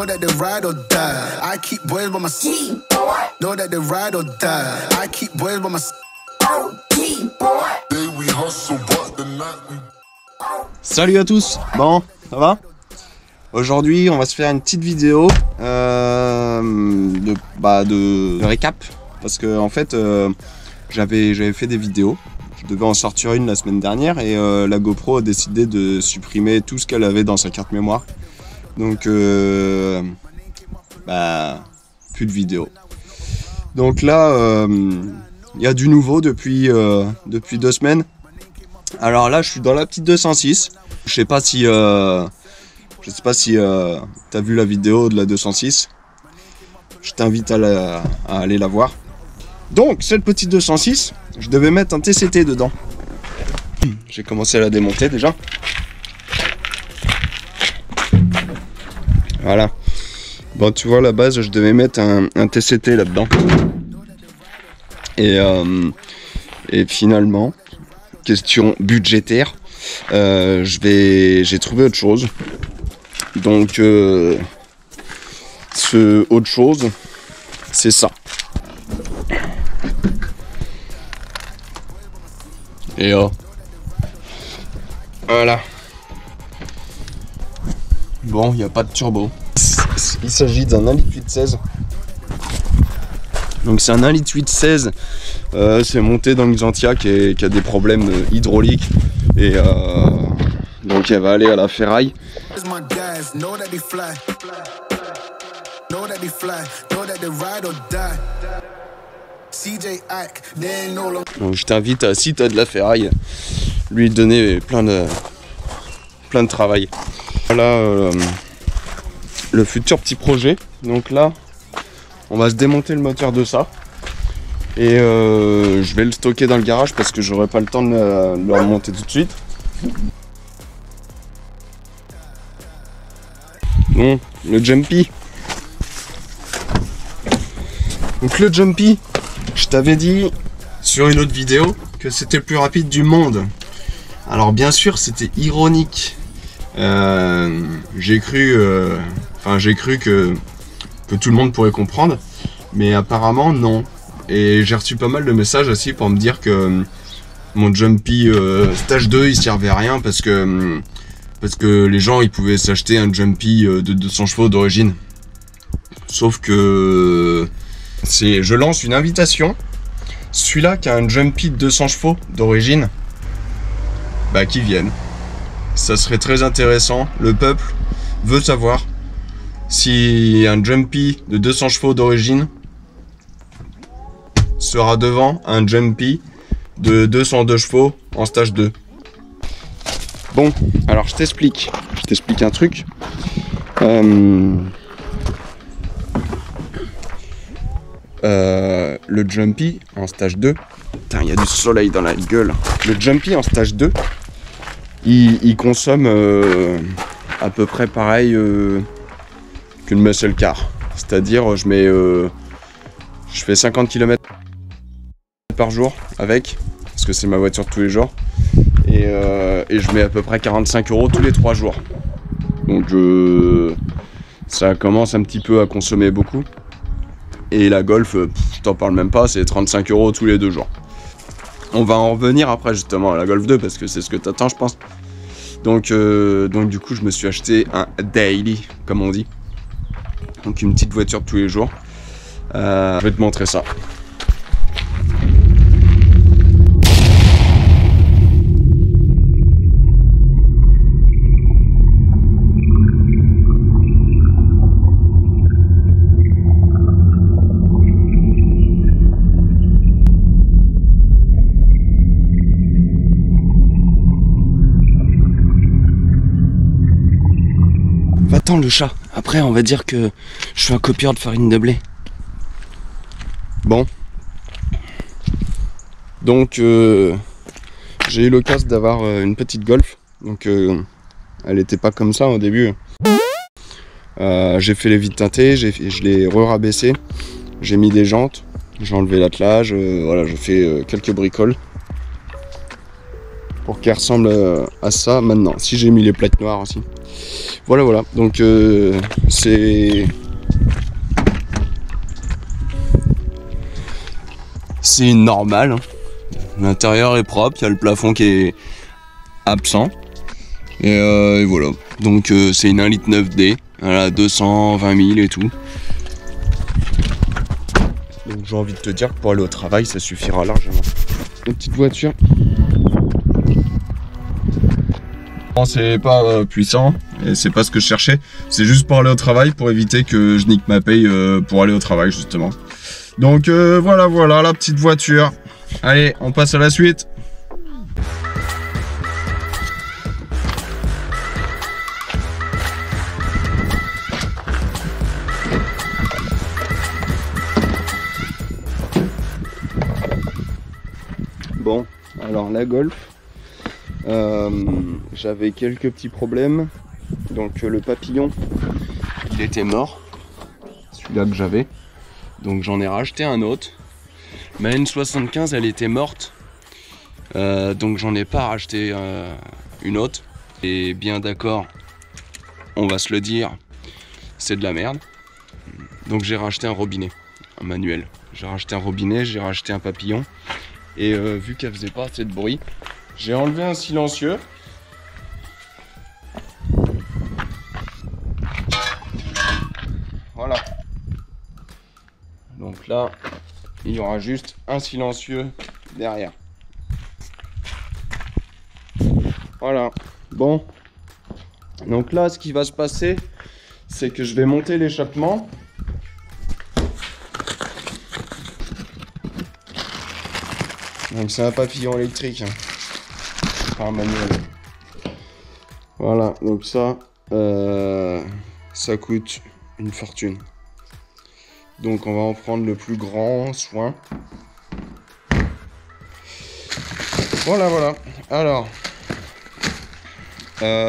Know that they ride or die. I keep boys by my side. Know that they ride or die. I keep boys by my side. Salut à tous. Bon, ça va? Aujourd'hui, on va se faire une petite vidéo de récap. Parce que en fait, j'avais fait des vidéos. Je devais en sortir une la semaine dernière et la GoPro a décidé de supprimer tout ce qu'elle avait dans sa carte mémoire. Donc, plus de vidéos. Donc là, il y a du nouveau depuis 2 semaines. Alors là, je suis dans la petite 206. Je sais pas si t'as vu la vidéo de la 206. Je t'invite à aller la voir. Donc, cette petite 206, je devais mettre un TCT dedans. J'ai commencé à la démonter déjà. Voilà. Bon, tu vois, à la base, je devais mettre un TCT là-dedans. Et finalement, question budgétaire, j'ai trouvé autre chose. Donc, ce autre chose, c'est ça. Et voilà. Bon, il n'y a pas de turbo. Il s'agit d'un 1,8 litre 16. Donc c'est un 1,8 litre 16. C'est monté dans le Xantia qui a des problèmes hydrauliques. Et donc elle va aller à la ferraille. Donc je t'invite à, si tu as de la ferraille, lui donner plein de travail. Voilà le futur petit projet. Donc là, on va se démonter le moteur de ça. Et je vais le stocker dans le garage parce que j'aurai pas le temps de le remonter tout de suite. Bon, le Jumpy. Donc le Jumpy, je t'avais dit sur une autre vidéo que c'était le plus rapide du monde. Alors bien sûr, c'était ironique. J'ai cru que tout le monde pourrait comprendre, mais apparemment non. Et j'ai reçu pas mal de messages aussi pour me dire que mon Jumpy stage 2 il servait à rien parce que les gens ils pouvaient s'acheter un Jumpy de 200 chevaux d'origine. Sauf que je lance une invitation. Celui-là qui a un Jumpy de 200 chevaux d'origine, qu'il vienne. Ça serait très intéressant. Le peuple veut savoir si un Jumpy de 200 chevaux d'origine sera devant un Jumpy de 202 chevaux en stage 2. Bon, alors je t'explique un truc. Le Jumpy en stage 2, putain, il y a du soleil dans la gueule. Le Jumpy en stage 2, il consomme à peu près pareil qu'une muscle car. C'est-à-dire, je fais 50 km par jour avec, parce que c'est ma voiture de tous les jours. Et je mets à peu près 45 € tous les 3 jours. Donc ça commence un petit peu à consommer beaucoup. Et la Golf, je t'en parle même pas, c'est 35 € tous les 2 jours. On va en revenir après justement à la Golf 2 parce que c'est ce que t'attends, je pense. Donc du coup, je me suis acheté un daily, comme on dit. Donc une petite voiture de tous les jours. Je vais te montrer ça. Va-t'en le chat. Après on va dire que je suis un copieur de farine de blé. Bon. Donc j'ai eu l'occasion d'avoir une petite Golf. Donc elle était pas comme ça au début. J'ai fait les vitres teintées, je l'ai re-rabaissé. J'ai mis des jantes, j'ai enlevé l'attelage, voilà, j'ai fait quelques bricoles. Pour qu'elle ressemble à ça maintenant. Si j'ai mis les plaques noires aussi. Voilà, donc c'est normal, hein. L'intérieur est propre, il y a le plafond qui est absent. Et voilà, donc c'est une 1,9 litre elle a 220 000 et tout. Donc j'ai envie de te dire que pour aller au travail, ça suffira largement. Une petite voiture. Non, c'est pas puissant, et c'est pas ce que je cherchais. C'est juste pour aller au travail, pour éviter que je nique ma paye pour aller au travail, justement. Donc voilà, la petite voiture. Allez, on passe à la suite. Bon, alors la Golf, j'avais quelques petits problèmes. Donc le papillon, il était mort, celui-là que j'avais. Donc j'en ai racheté un autre. Ma N75, elle était morte. Donc j'en ai pas racheté une autre. Et bien d'accord, on va se le dire, c'est de la merde. Donc j'ai racheté un robinet, un manuel. J'ai racheté un robinet, j'ai racheté un papillon. Et vu qu'elle faisait pas assez de bruit, j'ai enlevé un silencieux. Voilà. Donc là, il y aura juste un silencieux derrière. Voilà. Bon. Donc là, ce qui va se passer, c'est que je vais monter l'échappement. Donc c'est un papillon électrique, hein. Pas un manuel. Voilà, donc ça coûte une fortune. Donc on va en prendre le plus grand soin. Voilà. Alors,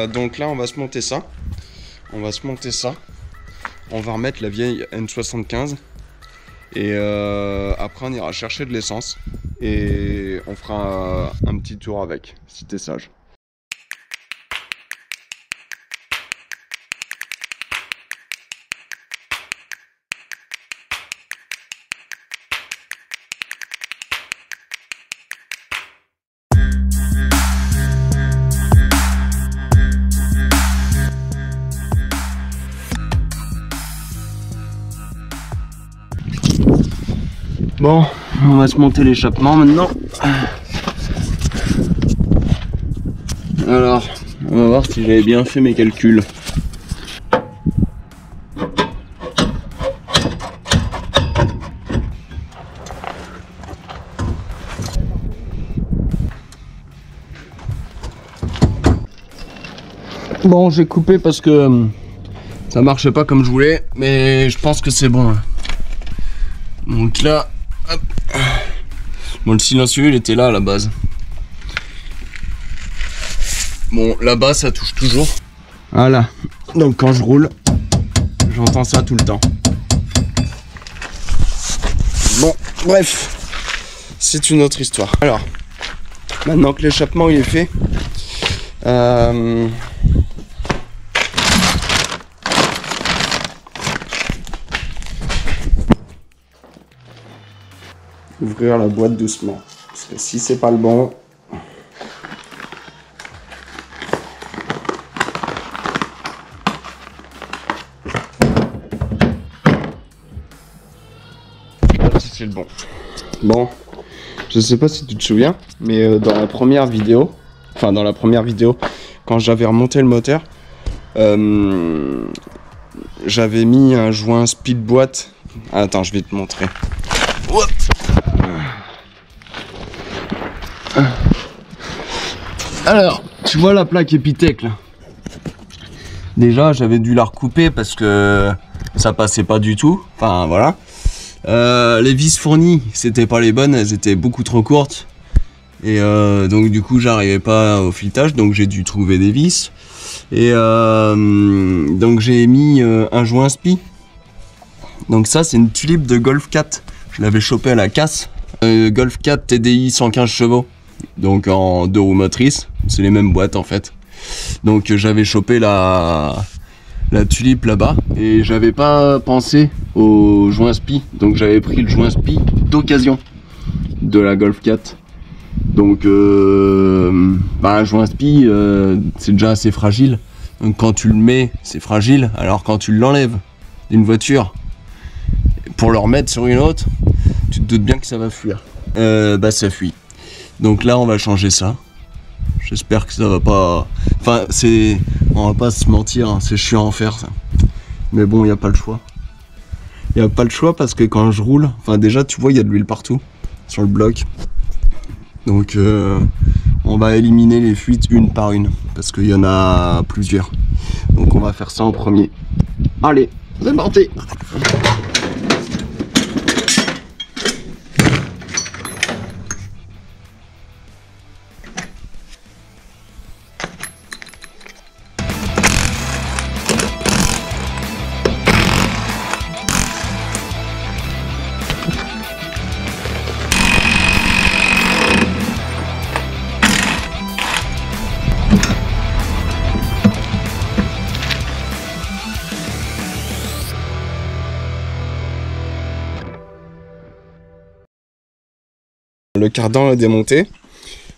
donc là on va se monter ça. On va remettre la vieille N75. Et après on ira chercher de l'essence. Et on fera un petit tour avec, si t'es sage. Bon, on va se monter l'échappement maintenant. Alors, on va voir si j'avais bien fait mes calculs. Bon, j'ai coupé parce que ça marchait pas comme je voulais, mais je pense que c'est bon. Donc là, hop. Bon, le silencieux il était là à la base. Bon, là-bas ça touche toujours. Voilà. Donc quand je roule, j'entends ça tout le temps. Bon, bref, c'est une autre histoire. Alors, maintenant que l'échappement il est fait, ouvrir la boîte doucement, parce que si c'est pas le bon, c'est le bon. Bon, je sais pas si tu te souviens, mais dans la première vidéo, quand j'avais remonté le moteur, j'avais mis un joint speed boîte. Attends, je vais te montrer. Hop. Alors, tu vois la plaque Epitech là. Déjà, j'avais dû la recouper parce que ça passait pas du tout. Enfin, voilà. Les vis fournies, c'était pas les bonnes, elles étaient beaucoup trop courtes. Et donc du coup, j'arrivais pas au filetage, donc j'ai dû trouver des vis. Et donc j'ai mis un joint spi. Donc ça, c'est une tulipe de Golf 4. Je l'avais chopé à la casse. Golf 4 TDI 115 chevaux. Donc en 2 roues motrices. C'est les mêmes boîtes en fait. Donc j'avais chopé la tulipe là-bas et j'avais pas pensé au joint spi, donc j'avais pris le joint spi d'occasion de la Golf 4. Donc un joint spi c'est déjà assez fragile, donc quand tu le mets c'est fragile, alors quand tu l'enlèves d'une voiture pour le remettre sur une autre, tu te doutes bien que ça va fuir. Ça fuit. Donc là on va changer ça. J'espère que ça va pas... Enfin on va pas se mentir, hein, c'est chiant à faire ça. Mais bon, il n'y a pas le choix. Il n'y a pas le choix parce que quand je roule, enfin déjà tu vois il y a de l'huile partout sur le bloc. Donc on va éliminer les fuites une par une parce qu'il y en a plusieurs. Donc on va faire ça en premier. Allez, c'est parti. Le cardan est démonté.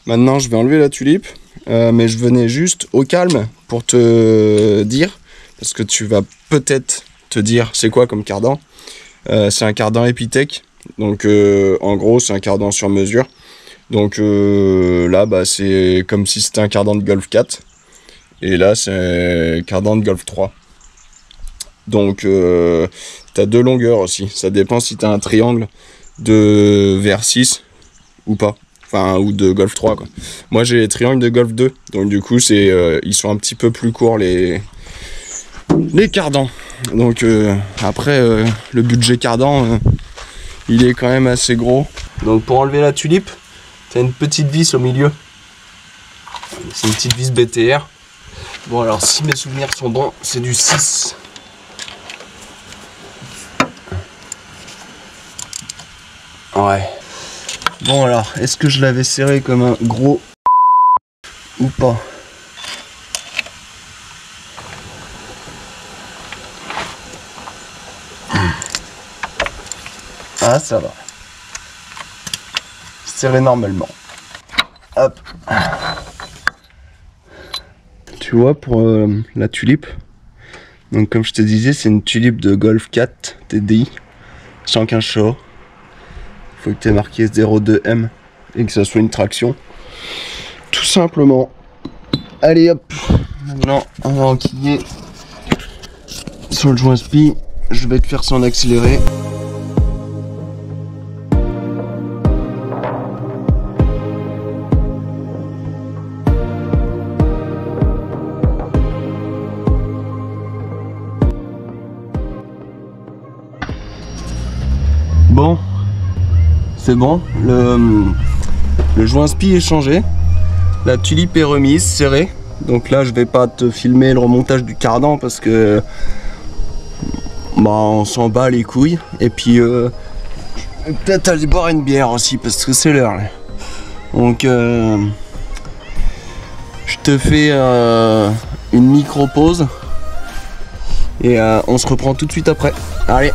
Maintenant je vais enlever la tulipe, mais je venais juste au calme pour te dire, parce que tu vas peut-être te dire c'est quoi comme cardan. C'est un cardan Epitech, donc en gros c'est un cardan sur mesure. Donc là c'est comme si c'était un cardan de Golf 4 et là c'est un cardan de Golf 3. Donc tu as deux longueurs aussi, ça dépend si tu as un triangle de VR6 ou pas, enfin ou de Golf 3 quoi. Moi j'ai les triangles de Golf 2, donc du coup c'est ils sont un petit peu plus courts les cardans. Donc après le budget cardan il est quand même assez gros. Donc pour enlever la tulipe, t'as une petite vis au milieu. C'est une petite vis BTR. Bon alors si mes souvenirs sont bons, c'est du 6. Ouais. Bon alors, est-ce que je l'avais serré comme un gros ou pas? Ah ça va. Serré normalement. Hop. Tu vois pour la tulipe. Donc comme je te disais, c'est une tulipe de Golf 4 TDI 115 chevaux. Faut que tu aies marqué 02M et que ça soit une traction. Tout simplement. Allez hop. Maintenant on va enquiller sur le joint spi. Je vais te faire ça en accéléré. Bon. C'est bon, le joint spi est changé, la tulipe est remise, serrée. Donc là je vais pas te filmer le remontage du cardan parce que on s'en bat les couilles. Et puis peut-être aller boire une bière aussi parce que c'est l'heure. Donc je te fais une micro pause et on se reprend tout de suite après. Allez.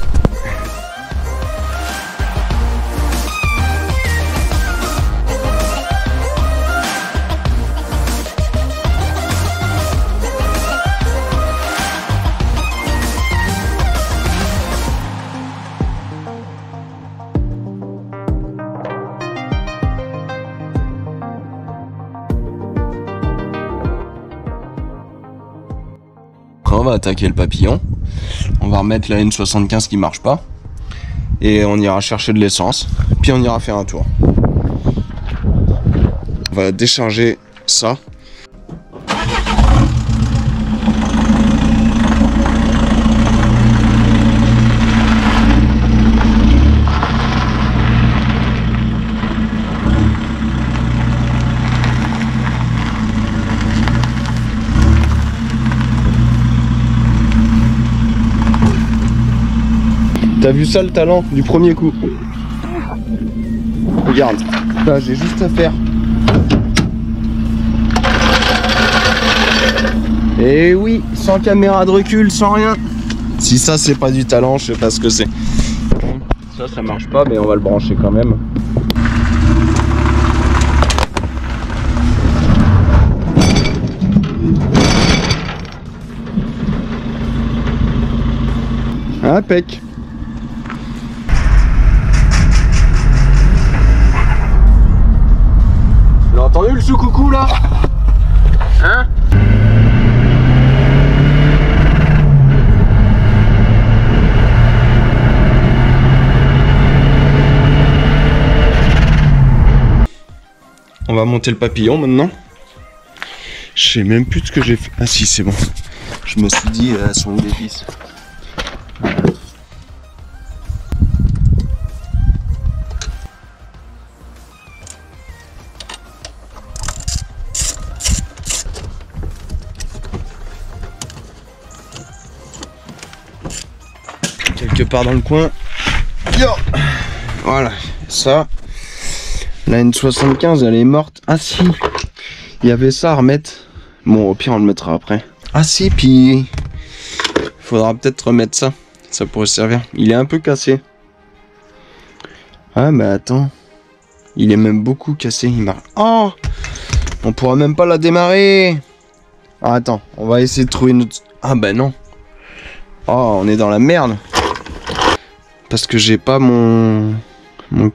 On va attaquer le papillon, on va remettre la N75 qui marche pas et on ira chercher de l'essence, puis on ira faire un tour. On va décharger ça. T'as vu ça le talent du premier coup? Regarde, là j'ai juste à faire Et oui, sans caméra de recul, sans rien. Si ça c'est pas du talent, je sais pas ce que c'est. Ça marche pas, mais on va le brancher quand même. Impec. Tu l'as entendu le sous-coucou là? Hein? On va monter le papillon maintenant. Je sais même plus de ce que j'ai fait. Ah si, c'est bon. Je me suis dit, elles sont où les vis? Voilà. Quelque part dans le coin. Yo, voilà, ça. La N75 elle est morte. Ah si, il y avait ça à remettre. Bon, au pire on le mettra après. Ah si, puis faudra peut-être remettre ça. Ça pourrait servir. Il est un peu cassé. Ah mais attends, il est même beaucoup cassé. Il marche. Oh, on pourra même pas la démarrer. Ah, attends, on va essayer de trouver une autre. Ah bah non. Oh, on est dans la merde. Parce que j'ai pas mon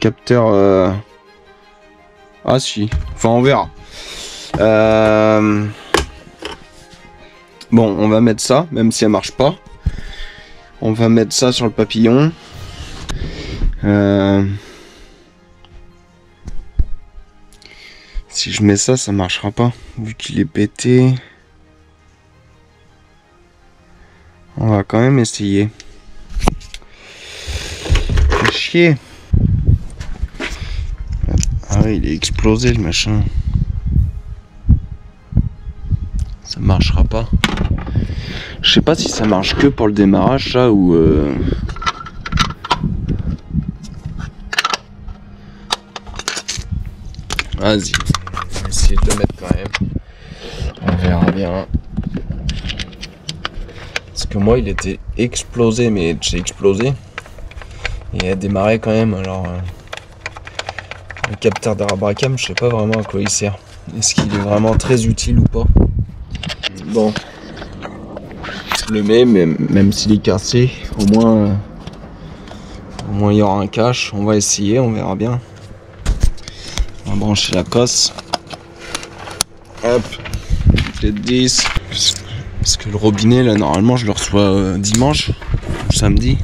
capteur. Ah si, enfin on verra. Bon, on va mettre ça, même si elle marche pas. On va mettre ça sur le papillon. Si je mets ça, ça marchera pas, vu qu'il est pété. On va quand même essayer. Fait chier. Ah oui, il est explosé le machin. Ça marchera pas. Je sais pas si ça marche que pour le démarrage ça ou Vas-y, on va essayer de le mettre quand même. On verra bien. Parce que moi il était explosé, mais j'ai explosé. Et il a démarré quand même, alors le capteur d'Arbracam, je sais pas vraiment à quoi il sert. Est-ce qu'il est vraiment très utile ou pas? Bon, je le mets, mais même s'il est cassé, au moins il y aura un cache. On va essayer, on verra bien. On va brancher la cosse. Hop, peut-être 10. Parce que le robinet, là, normalement, je le reçois dimanche, samedi.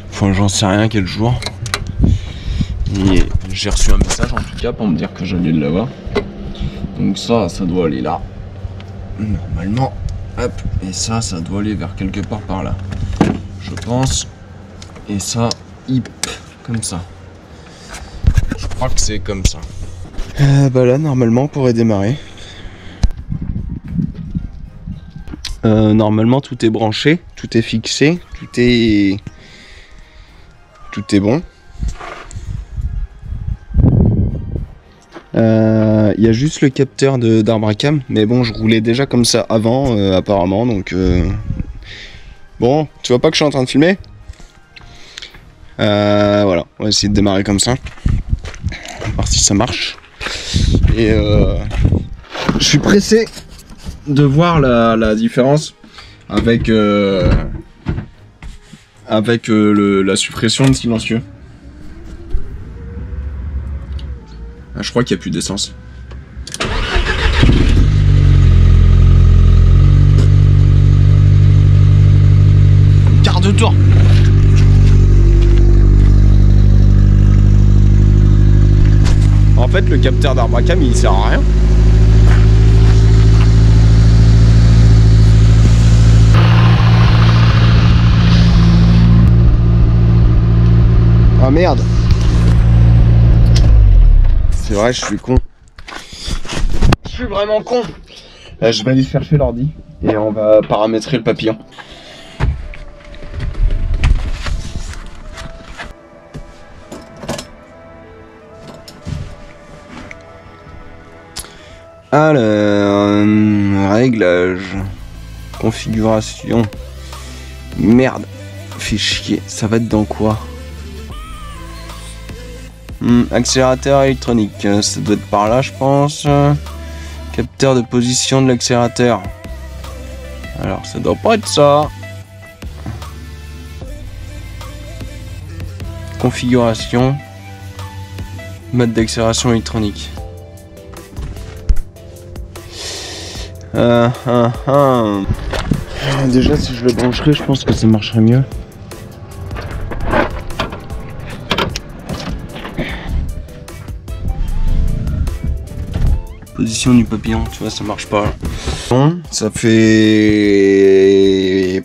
Enfin, j'en sais rien quel jour. Et j'ai reçu un message en tout cas pour me dire que j'allais l'avoir. Donc ça doit aller là. Normalement. Hop. Et ça doit aller vers quelque part par là. Je pense. Et ça, hip. Comme ça. Je crois que c'est comme ça. Bah là, normalement, on pourrait démarrer. Normalement, tout est branché. Tout est fixé. Tout est bon. Il y a juste le capteur d'Arbracam, mais bon, je roulais déjà comme ça avant, apparemment, donc bon, tu vois pas que je suis en train de filmer? Voilà, on va essayer de démarrer comme ça, on va voir si ça marche. Et je suis pressé de voir la différence avec la suppression de silencieux. Ah, je crois qu'il n'y a plus d'essence. Quart de tour. En fait, le capteur d'Arbracam, il sert à rien. Ah merde. C'est vrai, je suis con. Je suis vraiment con. Je vais aller chercher l'ordi et on va paramétrer le papillon. Alors, réglage. Configuration. Merde. Fait chier. Ça va être dans quoi? Accélérateur électronique. Ça doit être par là, je pense. Capteur de position de l'accélérateur. Alors, ça doit pas être ça. Configuration. Mode d'accélération électronique. Déjà, si je le brancherais, je pense que ça marcherait mieux. Position du papillon, tu vois, ça marche pas. Bon, ça fait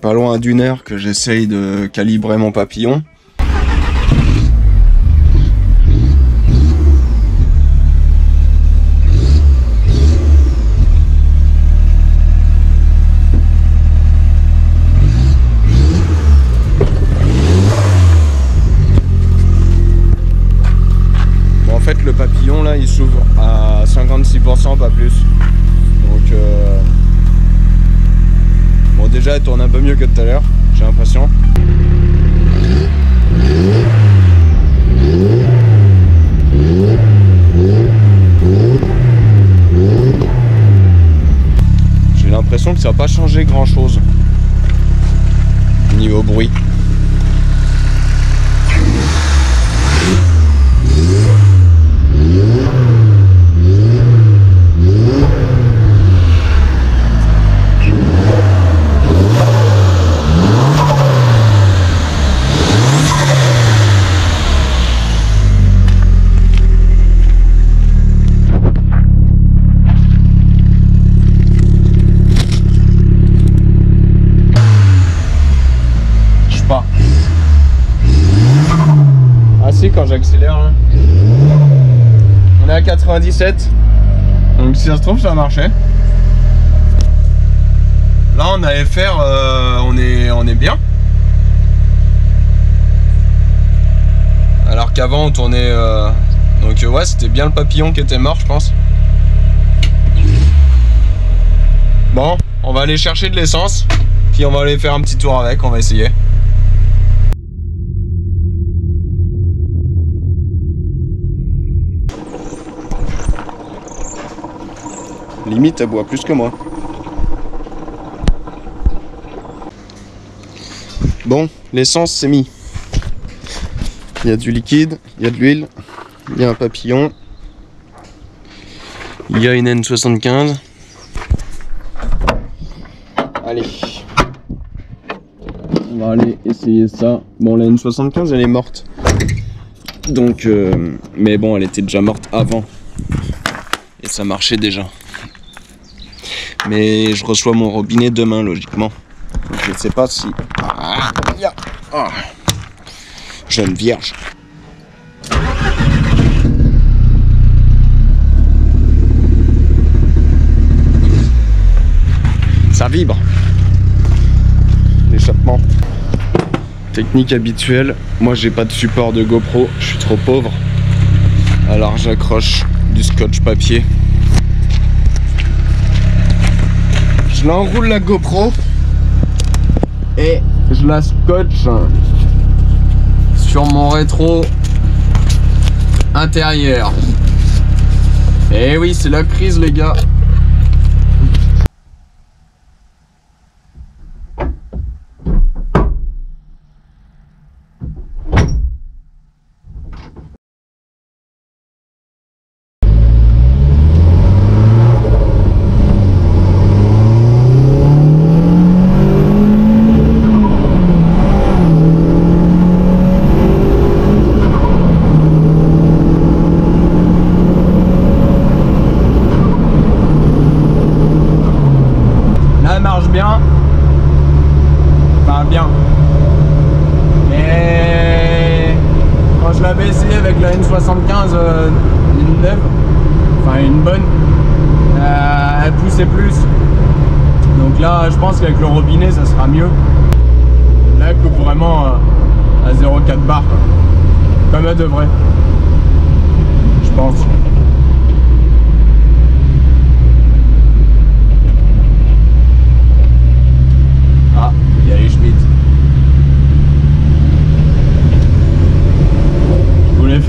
pas loin d'1 heure que j'essaye de calibrer mon papillon. Le papillon là il s'ouvre à 56%, pas plus, donc bon, déjà elle tourne un peu mieux que tout à l'heure, j'ai l'impression. J'ai l'impression que ça n'a pas changé grand chose niveau bruit. Quand j'accélère là. On est à 97, donc si ça se trouve ça marchait. Là on a FR, on est bien, alors qu'avant on tournait donc ouais, c'était bien le papillon qui était mort, je pense. Bon, on va aller chercher de l'essence, puis on va aller faire un petit tour avec, on va essayer. Limite, elle boit plus que moi. Bon, l'essence c'est mis. Il y a du liquide, il y a de l'huile, il y a un papillon, il y a une N75. Allez, on va aller essayer ça. Bon, la N75 elle est morte. Donc, mais bon, elle était déjà morte avant. Et ça marchait déjà. Mais je reçois mon robinet demain, logiquement. Donc je ne sais pas si... Jeune vierge. Ça vibre. L'échappement. Technique habituelle. Moi, j'ai pas de support de GoPro. Je suis trop pauvre. Alors j'accroche du scotch papier. Je l'enroule la GoPro et je la scotche sur mon rétro intérieur. Et oui, c'est la crise les gars. Bien, enfin bien, mais quand je l'avais essayé avec la N75 une neuve, enfin une bonne, elle poussait plus, donc là je pense qu'avec le robinet ça sera mieux. Là elle coupe vraiment à 0,4 bar quoi. Comme elle devrait, je pense.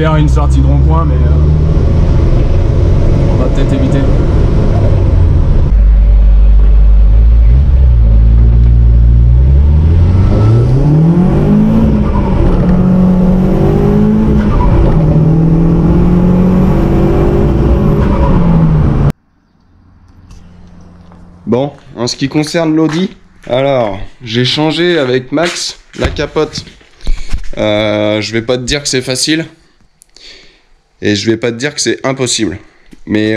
faire une sortie de rond-point, mais on va peut-être éviter. Bon, en ce qui concerne l'Audi, alors j'ai changé avec Max la capote. Je vais pas te dire que c'est facile et je vais pas te dire que c'est impossible. Mais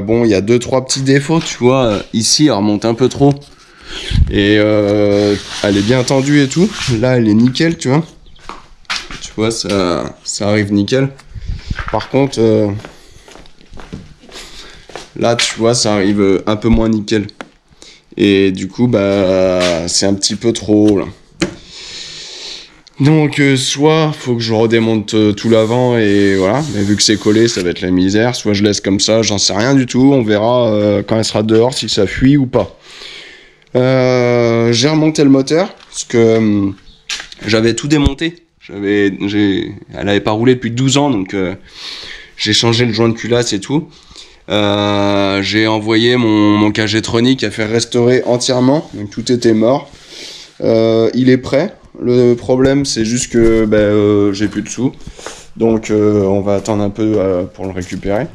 bon, il y a 2-3 petits défauts, tu vois. Ici, elle remonte un peu trop et elle est bien tendue et tout. Là, elle est nickel, tu vois. Tu vois, ça arrive nickel. Par contre, là, tu vois, ça arrive un peu moins nickel. Et du coup, bah, c'est un petit peu trop haut, là. Donc, soit faut que je redémonte tout l'avant et voilà. Mais vu que c'est collé, ça va être la misère. Soit je laisse comme ça, j'en sais rien du tout. On verra quand elle sera dehors si ça fuit ou pas. J'ai remonté le moteur parce que j'avais tout démonté. Elle avait pas roulé depuis 12 ans, donc j'ai changé le joint de culasse et tout. J'ai envoyé mon K-Jetronic à faire restaurer entièrement, donc tout était mort. Il est prêt. Le problème, c'est juste que j'ai plus de sous, donc on va attendre un peu pour le récupérer.